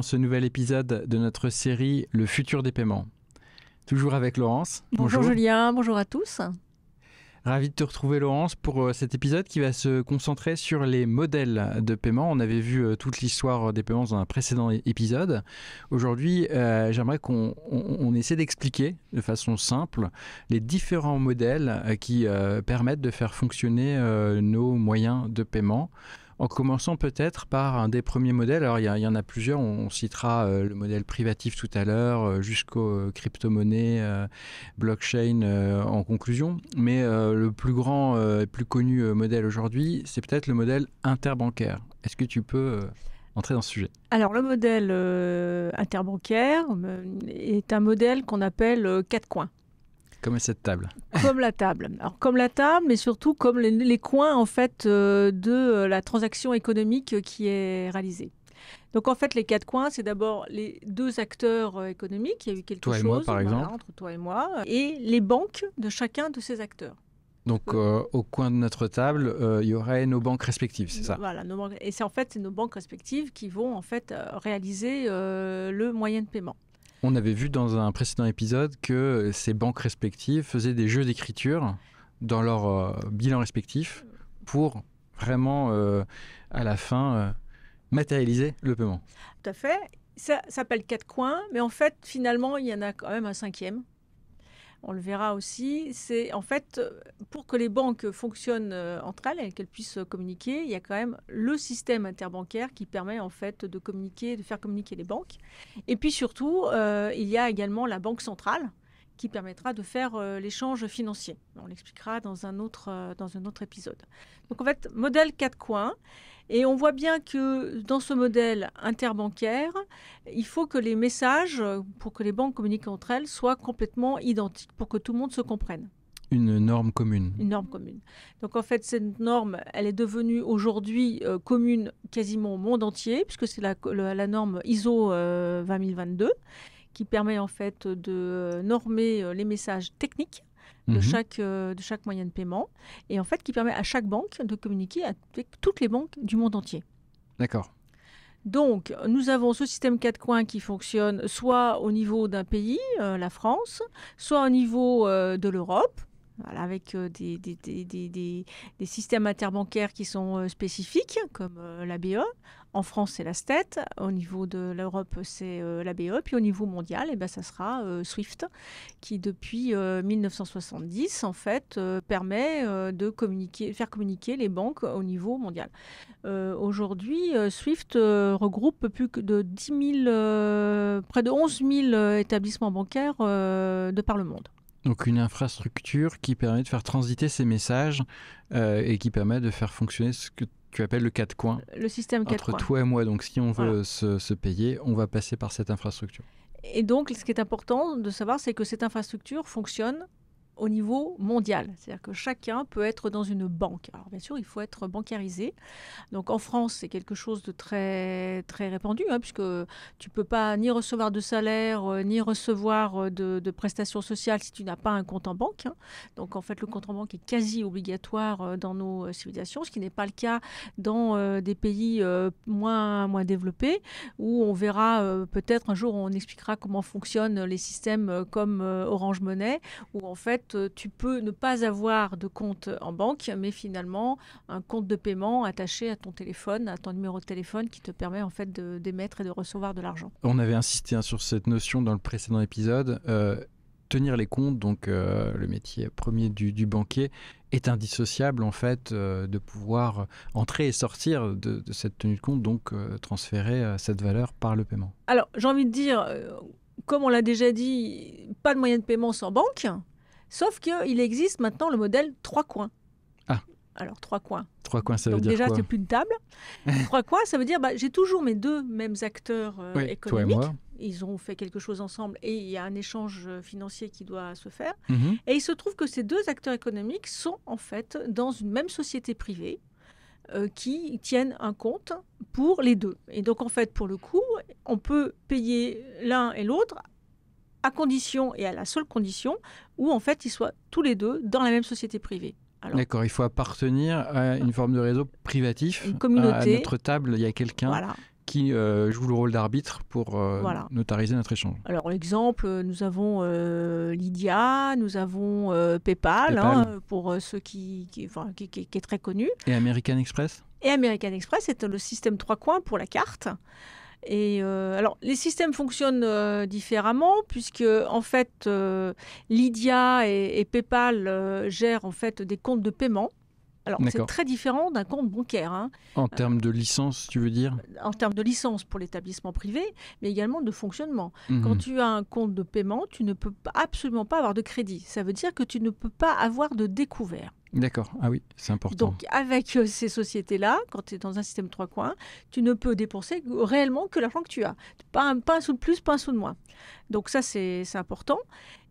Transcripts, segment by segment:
ce nouvel épisode de notre série Le futur des paiements. Toujours avec Laurence. Bonjour Julien, bonjour à tous. Ravi de te retrouver Laurence pour cet épisode qui va se concentrer sur les modèles de paiement. On avait vu toute l'histoire des paiements dans un précédent épisode. Aujourd'hui, j'aimerais qu'on essaie d'expliquer de façon simple les différents modèles qui permettent de faire fonctionner nos moyens de paiement. En commençant peut-être par un des premiers modèles. Alors, il y en a plusieurs. On citera le modèle privatif tout à l'heure, jusqu'aux crypto-monnaies, blockchain en conclusion. Mais le plus grand, plus connu modèle aujourd'hui, c'est peut-être le modèle interbancaire. Est-ce que tu peux entrer dans ce sujet ? Alors, le modèle interbancaire est un modèle qu'on appelle 4 coins. Comme cette table. Comme la table. Alors, comme la table, mais surtout comme les coins en fait, de la transaction économique qui est réalisée. Donc, en fait, les 4 coins, c'est d'abord les 2 acteurs économiques. Il y a eu quelque chose. Toi et moi, par exemple. Entre toi et moi. Et les banques de chacun de ces acteurs. Donc, au coin de notre table, il y aurait nos banques respectives, c'est ça ? Voilà. Et c'est nos banques respectives qui vont en fait réaliser le moyen de paiement. On avait vu dans un précédent épisode que ces banques respectives faisaient des jeux d'écriture dans leur bilan respectif pour vraiment, à la fin, matérialiser le paiement. Tout à fait. Ça s'appelle 4 coins, mais en fait, finalement, il y en a quand même un 5e. On le verra aussi. C'est en fait, pour que les banques fonctionnent entre elles et qu'elles puissent communiquer, il y a quand même le système interbancaire qui permet en fait de faire communiquer les banques. Et puis surtout, il y a également la banque centrale qui permettra de faire l'échange financier. On l'expliquera dans un autre épisode. Donc en fait, modèle 4 coins. Et on voit bien que dans ce modèle interbancaire, il faut que les messages, pour que les banques communiquent entre elles, soient complètement identiques pour que tout le monde se comprenne. Une norme commune. Une norme commune. Donc en fait, cette norme, elle est devenue aujourd'hui commune quasiment au monde entier, puisque c'est la norme ISO 20022 qui permet en fait de normer les messages techniques de chaque moyen de paiement, et en fait qui permet à chaque banque de communiquer avec toutes les banques du monde entier. D'accord. Donc, nous avons ce système 4 coins qui fonctionne soit au niveau d'un pays, la France, soit au niveau de l'Europe, voilà, avec des systèmes interbancaires qui sont spécifiques, comme la BE. En France, c'est la STET. Au niveau de l'Europe, c'est la BE. Puis au niveau mondial, ça sera SWIFT, qui depuis 1970, en fait, permet de faire communiquer les banques au niveau mondial. Aujourd'hui, SWIFT regroupe plus que de près de 11 000 établissements bancaires de par le monde. Donc une infrastructure qui permet de faire transiter ces messages et qui permet de faire fonctionner ce que tu appelles le 4 coins. Le système 4 coins. Entre toi et moi. Donc si on veut se payer, on va passer par cette infrastructure. Et donc ce qui est important de savoir, c'est que cette infrastructure fonctionne au niveau mondial. C'est-à-dire que chacun peut être dans une banque. Alors bien sûr, il faut être bancarisé. Donc en France, c'est quelque chose de très, très répandu, puisque tu ne peux pas ni recevoir de salaire, ni recevoir de prestations sociales si tu n'as pas un compte en banque. Donc en fait, le compte en banque est quasi obligatoire dans nos civilisations, ce qui n'est pas le cas dans des pays moins développés, où on verra peut-être un jour, on expliquera comment fonctionnent les systèmes comme Orange Money, où en fait, tu peux ne pas avoir de compte en banque, mais finalement un compte de paiement attaché à ton téléphone, à ton numéro de téléphone qui te permet en fait d'émettre et de recevoir de l'argent. On avait insisté sur cette notion dans le précédent épisode. Tenir les comptes, donc le métier premier du banquier, est indissociable en fait de pouvoir entrer et sortir de cette tenue de compte, donc transférer cette valeur par le paiement. Alors j'ai envie de dire, comme on l'a déjà dit, pas de moyen de paiement sans banque. Sauf qu'il existe maintenant le modèle 3 coins. Ah. Alors, 3 coins. 3 coins, ça veut dire déjà, quoi ? c'est plus de table. 3 coins, ça veut dire j'ai toujours mes 2 mêmes acteurs économiques. Toi et moi. Ils ont fait quelque chose ensemble et il y a un échange financier qui doit se faire. Mm-hmm. Et il se trouve que ces 2 acteurs économiques sont en fait dans une même société privée qui tiennent un compte pour les 2. Et donc, en fait, pour le coup, on peut payer l'un et l'autre à condition, et à la seule condition, où en fait ils soient tous les 2 dans la même société privée. Alors, d'accord, il faut appartenir à une forme de réseau privatif. Une communauté. À notre table, il y a quelqu'un qui joue le rôle d'arbitre pour notariser notre échange. Alors, l'exemple, nous avons Lydia, nous avons PayPal. Pour ceux qui est très connu. Et American Express ? Et American Express, c'est le système 3 coins pour la carte. Et alors, les systèmes fonctionnent différemment puisque en fait, Lydia et PayPal gèrent en fait des comptes de paiement. Alors, c'est très différent d'un compte bancaire. Hein. En termes de licence, tu veux dire ? En termes de licence pour l'établissement privé, mais également de fonctionnement. Quand tu as un compte de paiement, tu ne peux absolument pas avoir de crédit. Ça veut dire que tu ne peux pas avoir de découvert. D'accord, ah oui, c'est important. Donc, avec ces sociétés-là, quand tu es dans un système 3 coins, tu ne peux dépenser réellement que l'argent que tu as. Pas un sou de plus, pas un sou de moins. Donc ça, c'est important.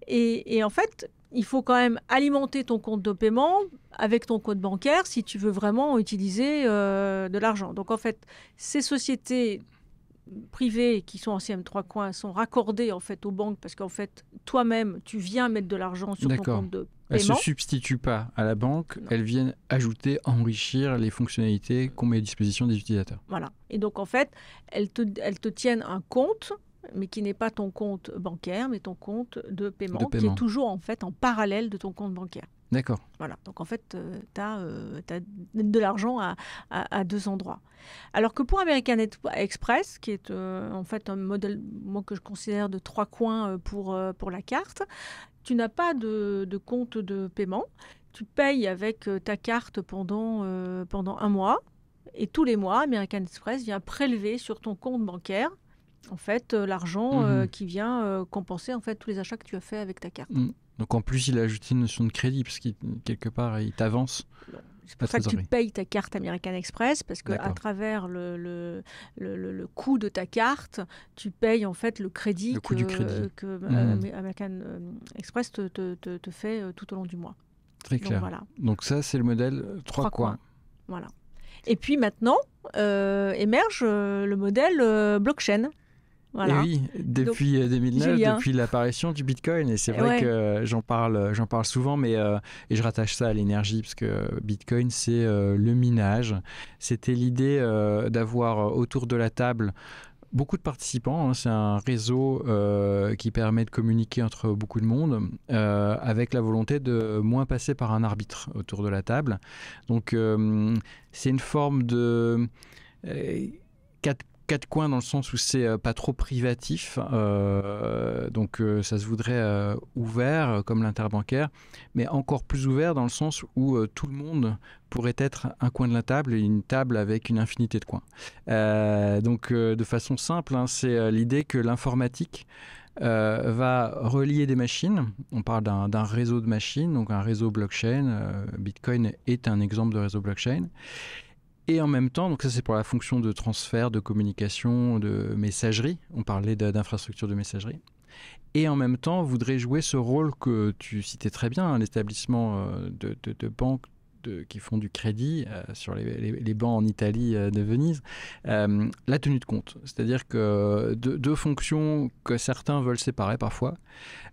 Et en fait, il faut quand même alimenter ton compte de paiement avec ton compte bancaire si tu veux vraiment utiliser de l'argent. Donc, en fait, ces sociétés privées qui sont en CM3 coins sont raccordées en fait aux banques parce qu'en fait, toi-même, tu viens mettre de l'argent sur ton compte de paiement. Elles ne se substituent pas à la banque, non. Elles viennent ajouter, enrichir les fonctionnalités qu'on met à disposition des utilisateurs. Voilà. Et donc, en fait, elles te tiennent un compte, mais qui n'est pas ton compte bancaire, mais ton compte de paiement, qui est toujours en fait en parallèle de ton compte bancaire. D'accord. Voilà. Donc, en fait, tu as de l'argent à deux endroits. Alors que pour American Express, qui est en fait un modèle moi, que je considère de 3 coins pour la carte, tu n'as pas de compte de paiement. Tu payes avec ta carte pendant un mois. Et tous les mois, American Express vient prélever sur ton compte bancaire en fait, l'argent qui vient compenser en fait, tous les achats que tu as fait avec ta carte. Donc en plus, il a ajouté une notion de crédit, parce qu'il quelque part, il t'avance. C'est pour ça que tu payes ta carte American Express, parce qu'à travers le coût de ta carte, tu payes en fait le crédit que American Express te fait tout au long du mois. Très clair. Donc ça, c'est le modèle 3 coins. Voilà. Et puis maintenant, émerge le modèle blockchain. Voilà. Et oui, depuis 2009, depuis l'apparition du Bitcoin, et c'est vrai que j'en parle souvent, et je rattache ça à l'énergie, parce que Bitcoin, c'est le minage. C'était l'idée d'avoir autour de la table beaucoup de participants. C'est un réseau qui permet de communiquer entre beaucoup de monde, avec la volonté de moins passer par un arbitre autour de la table. Donc, c'est une forme de... Quatre coins dans le sens où c'est pas trop privatif, donc ça se voudrait ouvert comme l'interbancaire, mais encore plus ouvert dans le sens où tout le monde pourrait être un coin de la table et une table avec une infinité de coins. Donc de façon simple, c'est l'idée que l'informatique va relier des machines. On parle d'un réseau de machines, donc un réseau blockchain. Bitcoin est un exemple de réseau blockchain. Et en même temps, donc ça c'est pour la fonction de transfert, de communication, de messagerie. On parlait d'infrastructure de messagerie. Et en même temps, voudrait jouer ce rôle que tu citais très bien, l'établissement de banques qui font du crédit sur les bancs en Italie de Venise, la tenue de compte. C'est-à-dire que deux fonctions que certains veulent séparer parfois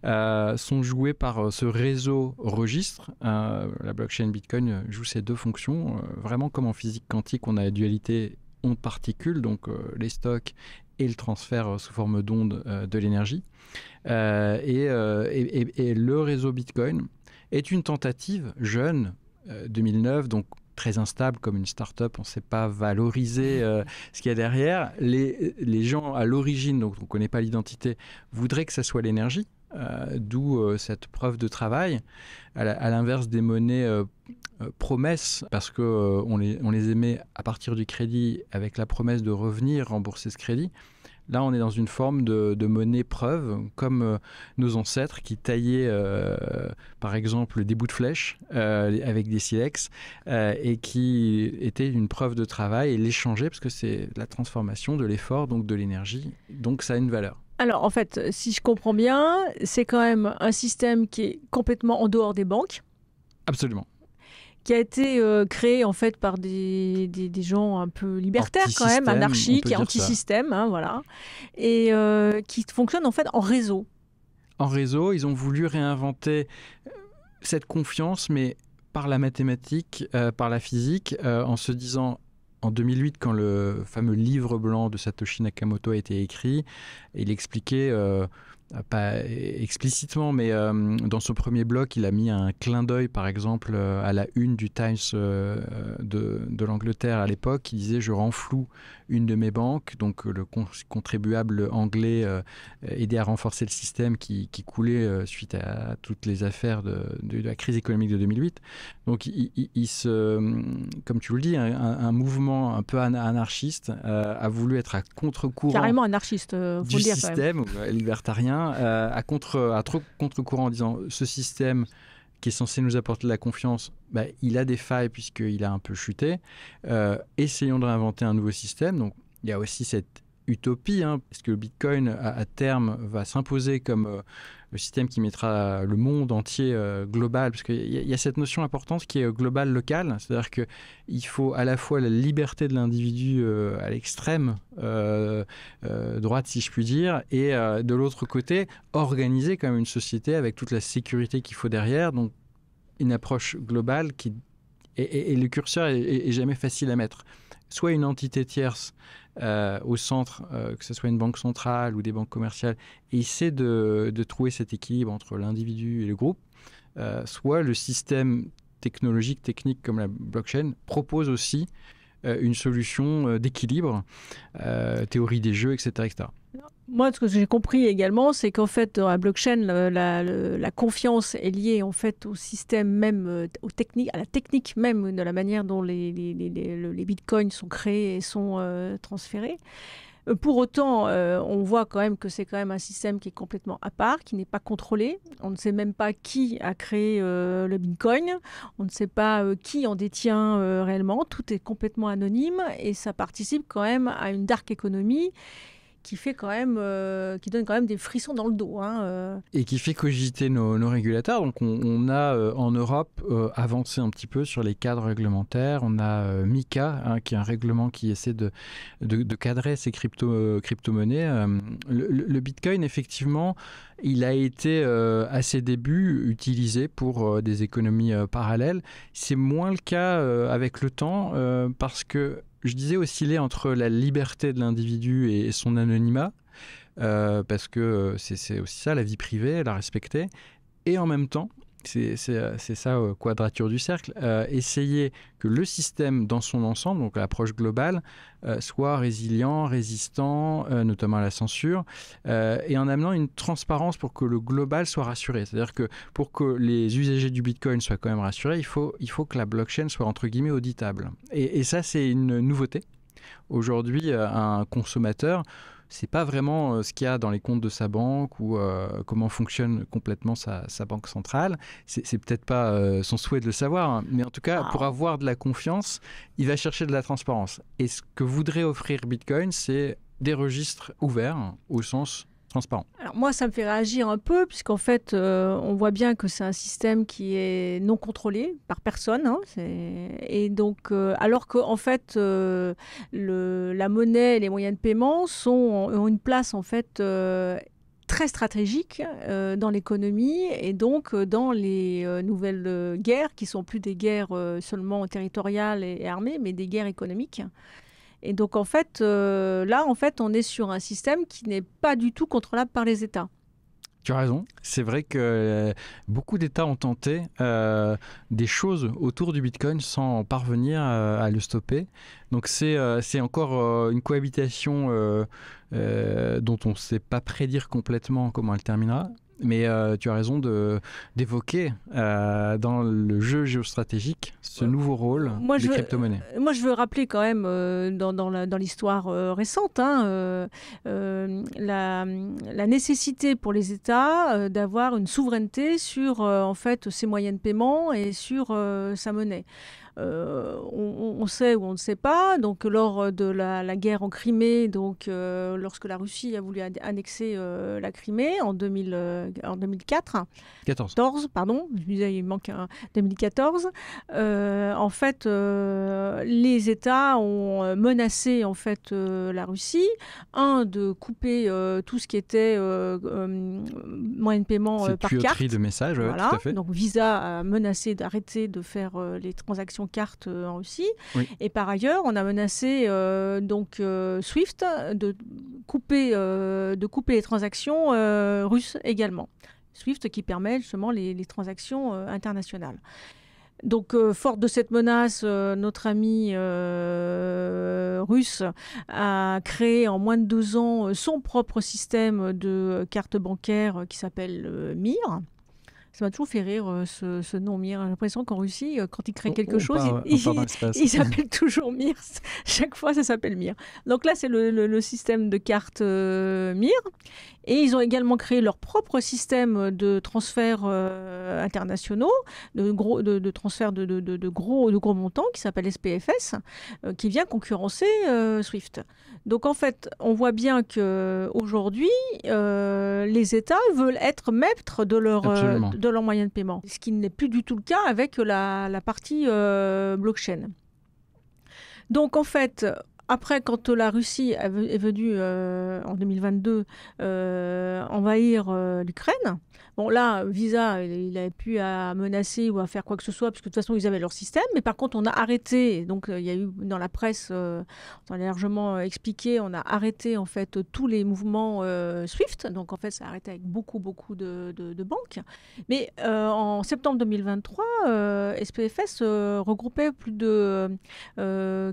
sont jouées par ce réseau registre. La blockchain Bitcoin joue ces deux fonctions, vraiment comme en physique quantique, on a la dualité onde-particule, donc les stocks et le transfert sous forme d'onde de l'énergie. Et le réseau Bitcoin est une tentative jeune, 2009, donc très instable comme une start-up, on ne sait pas valoriser ce qu'il y a derrière. Les gens à l'origine, donc on ne connaît pas l'identité, voudraient que ça soit l'énergie, d'où cette preuve de travail, à l'inverse des monnaies promesses, parce qu'on les émet à partir du crédit avec la promesse de revenir rembourser ce crédit. Là, on est dans une forme de monnaie preuve, comme nos ancêtres qui taillaient, par exemple, des bouts de flèche avec des silex et qui étaient une preuve de travail et l'échanger, parce que c'est la transformation de l'effort, donc de l'énergie. Donc, ça a une valeur. Alors, en fait, si je comprends bien, c'est quand même un système qui est complètement en dehors des banques. Absolument. Qui a été créé en fait par des gens un peu libertaires quand même, anarchiques et anti-système, voilà, et qui fonctionne en fait en réseau. En réseau, ils ont voulu réinventer cette confiance, mais par la mathématique, par la physique, en se disant, en 2008, quand le fameux livre blanc de Satoshi Nakamoto a été écrit, il expliquait, pas explicitement, mais dans son premier bloc, il a mis un clin d'œil, par exemple, à la une du Times de l'Angleterre à l'époque, qui disait « Je renfloue une de mes banques », donc le contribuable anglais aidait à renforcer le système qui coulait suite à toutes les affaires de la crise économique de 2008. Donc, comme tu le dis, un mouvement un peu anarchiste a voulu être à contre-courant. Carrément anarchiste, faut du le dire, système libertarien, à contre-courant en disant ce système qui est censé nous apporter de la confiance, il a des failles puisqu'il a un peu chuté. Essayons de réinventer un nouveau système. Donc, il y a aussi cette utopie, parce que le Bitcoin, à terme, va s'imposer comme le système qui mettra le monde entier global, parce qu'il y a cette notion importante qui est global-local, c'est-à-dire qu'il faut à la fois la liberté de l'individu à l'extrême droite, si je puis dire, et de l'autre côté, organiser quand même une société avec toute la sécurité qu'il faut derrière, donc une approche globale et le curseur est jamais facile à mettre. Soit une entité tierce au centre, que ce soit une banque centrale ou des banques commerciales, et essaie de trouver cet équilibre entre l'individu et le groupe, soit le système technologique, technique comme la blockchain propose aussi une solution d'équilibre, théorie des jeux, etc., etc. Moi, ce que j'ai compris également, c'est qu'en fait, dans la blockchain, la confiance est liée en fait au système même, à la technique même de la manière dont les bitcoins sont créés et sont transférés. Pour autant, on voit quand même que c'est quand même un système qui est complètement à part, qui n'est pas contrôlé. On ne sait même pas qui a créé le Bitcoin. On ne sait pas qui en détient réellement. Tout est complètement anonyme et ça participe quand même à une dark economy qui fait quand même, qui donne quand même des frissons dans le dos. Et qui fait cogiter nos régulateurs. Donc on a en Europe avancé un petit peu sur les cadres réglementaires. On a MiCA, qui est un règlement qui essaie de cadrer ces crypto-monnaies. Le Bitcoin, effectivement, il a été à ses débuts utilisé pour des économies parallèles. C'est moins le cas avec le temps parce que je disais osciller entre la liberté de l'individu et son anonymat, parce que c'est aussi ça, la vie privée, la respecter, et en même temps, c'est ça, quadrature du cercle, essayer que le système dans son ensemble, donc l'approche globale, soit résilient, résistant, notamment à la censure, et en amenant une transparence pour que le global soit rassuré. C'est-à-dire que pour que les usagers du Bitcoin soient quand même rassurés, il faut que la blockchain soit entre guillemets auditable. Et ça, c'est une nouveauté. Aujourd'hui, un consommateur, c'est pas vraiment ce qu'il y a dans les comptes de sa banque ou comment fonctionne complètement sa banque centrale. C'est peut-être pas son souhait de le savoir, mais en tout cas, pour avoir de la confiance, il va chercher de la transparence. Et ce que voudrait offrir Bitcoin, c'est des registres ouverts au sens transparent. Alors moi, ça me fait réagir un peu, puisqu'en fait, on voit bien que c'est un système qui est non contrôlé par personne. Et donc, alors qu'en fait, la monnaie et les moyens de paiement ont une place en fait très stratégique dans l'économie et donc dans les nouvelles guerres qui sont plus des guerres seulement territoriales et armées, mais des guerres économiques. Et donc, en fait, là, on est sur un système qui n'est pas du tout contrôlable par les États. Tu as raison. C'est vrai que beaucoup d'États ont tenté des choses autour du Bitcoin sans parvenir à le stopper. Donc, c'est encore une cohabitation dont on ne sait pas prédire complètement comment elle terminera. Mais tu as raison d'évoquer dans le jeu géostratégique ce nouveau rôle des crypto-monnaies. Moi, je veux rappeler quand même dans l'histoire récente la nécessité pour les États d'avoir une souveraineté sur en fait, ses moyens de paiement et sur sa monnaie. On sait ou on ne sait pas. Donc, lors de la guerre en Crimée, donc, lorsque la Russie a voulu annexer la Crimée en 2004, 14, pardon, je me disais, il manque un 2014. En fait, les États ont menacé en fait la Russie, de couper tout ce qui était moyen de paiement par carte. De messages, voilà. Tout à fait. Donc Visa a menacé d'arrêter de faire les transactions transaction carte en Russie. Oui. Et par ailleurs, on a menacé SWIFT de couper les transactions russes également. SWIFT qui permet justement les transactions internationales. Donc, forte de cette menace, notre ami russe a créé en moins de 2 ans son propre système de carte bancaire qui s'appelle MIR. Ça m'a toujours fait rire ce nom MIR. J'ai l'impression qu'en Russie, quand ils créent quelque chose, ils s'appellent toujours MIR. Chaque fois, ça s'appelle MIR. Donc là, c'est le système de carte MIR. Et ils ont également créé leur propre système de transferts internationaux, de transferts de gros montants, qui s'appelle SPFS, qui vient concurrencer SWIFT. Donc en fait, on voit bien qu'aujourd'hui, les États veulent être maîtres de leur moyen de paiement, ce qui n'est plus du tout le cas avec la partie blockchain. Donc en fait, après, quand la Russie est venue en 2022 envahir l'Ukraine, bon là, Visa, il n'avait plus à menacer ou à faire quoi que ce soit, parce que de toute façon, ils avaient leur système. Mais par contre, on a arrêté, donc il y a eu dans la presse, on a largement expliqué, on a arrêté en fait tous les mouvements SWIFT. Donc en fait, ça a arrêté avec beaucoup de banques. Mais en septembre 2023, SPFS regroupait plus de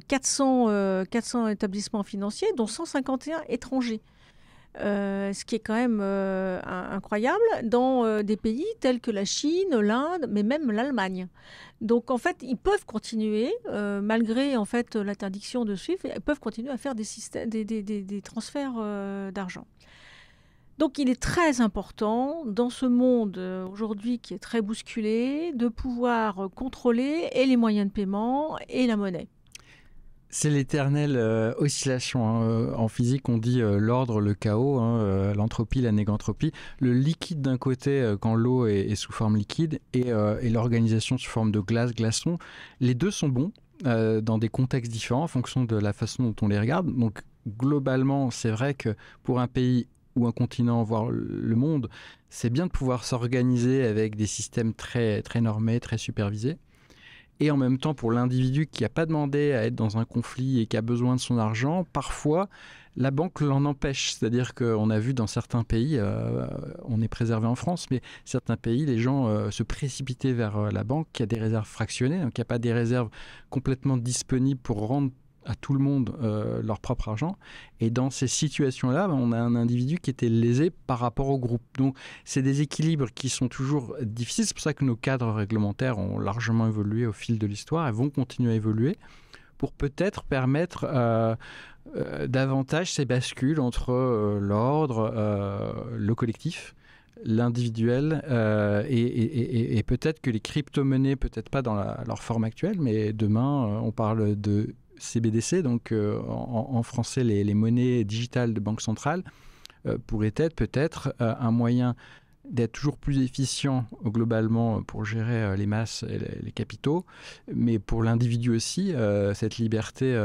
400 établissements financiers, dont 151 étrangers. Ce qui est quand même incroyable dans des pays tels que la Chine, l'Inde, mais même l'Allemagne. Donc en fait, ils peuvent continuer, malgré en fait l'interdiction de SWIFT, ils peuvent continuer à faire des transferts d'argent. Donc il est très important dans ce monde aujourd'hui qui est très bousculé de pouvoir contrôler et les moyens de paiement et la monnaie. C'est l'éternelle oscillation. En physique, on dit l'ordre, le chaos, l'entropie, la négantropie. Le liquide d'un côté, quand l'eau est sous forme liquide, et l'organisation sous forme de glaçon. Les deux sont bons dans des contextes différents en fonction de la façon dont on les regarde. Donc globalement, c'est vrai que pour un pays ou un continent, voire le monde, c'est bien de pouvoir s'organiser avec des systèmes très, très normés, très supervisés. Et en même temps, pour l'individu qui n'a pas demandé à être dans un conflit et qui a besoin de son argent, parfois, la banque l'en empêche. C'est-à-dire qu'on a vu dans certains pays, on est préservé en France, mais certains pays, les gens se précipitaient vers la banque qui a des réserves fractionnées, donc il n'y a pas des réserves complètement disponibles pour rendre à tout le monde leur propre argent. Et dans ces situations-là, on a un individu qui était lésé par rapport au groupe. Donc, c'est des équilibres qui sont toujours difficiles. C'est pour ça que nos cadres réglementaires ont largement évolué au fil de l'histoire et vont continuer à évoluer pour peut-être permettre davantage ces bascules entre l'ordre, le collectif, l'individuel et peut-être que les crypto-monnaies, peut-être pas dans leur forme actuelle, mais demain, on parle de CBDC, donc en français les monnaies digitales de banque centrale, pourraient être peut-être un moyen d'être toujours plus efficient globalement pour gérer les masses et les capitaux, mais pour l'individu aussi, cette liberté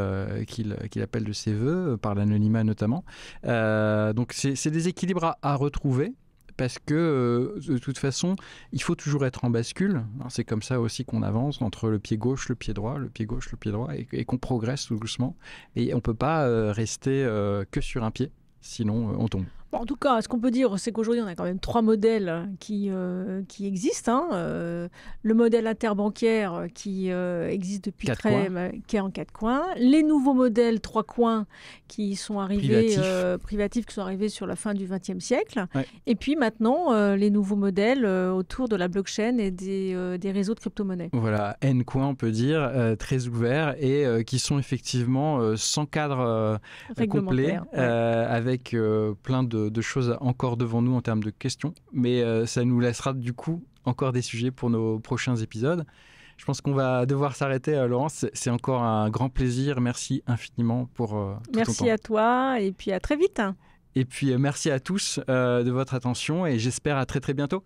qu'il appelle de ses voeux, par l'anonymat notamment. Donc c'est des équilibres à retrouver. Parce que, de toute façon, il faut toujours être en bascule. C'est comme ça aussi qu'on avance entre le pied gauche, le pied droit, le pied gauche, le pied droit, et qu'on progresse tout doucement. Et on ne peut pas rester que sur un pied, sinon on tombe. Bon, en tout cas, ce qu'on peut dire, c'est qu'aujourd'hui, on a quand même 3 modèles qui existent. Le modèle interbancaire qui existe depuis qui est en 4 coins. Les nouveaux modèles 3 coins qui sont arrivés, privatifs, qui sont arrivés sur la fin du XXe siècle. Ouais. Et puis maintenant, les nouveaux modèles autour de la blockchain et des réseaux de crypto-monnaies. Voilà, N coins, on peut dire, très ouverts et qui sont effectivement sans cadre complet, avec plein de choses encore devant nous en termes de questions, mais ça nous laissera du coup encore des sujets pour nos prochains épisodes. Je pense qu'on va devoir s'arrêter, Laurence. C'est encore un grand plaisir. Merci infiniment pour tout ton temps. Merci à toi et puis à très vite. Et puis merci à tous de votre attention et j'espère à très très bientôt.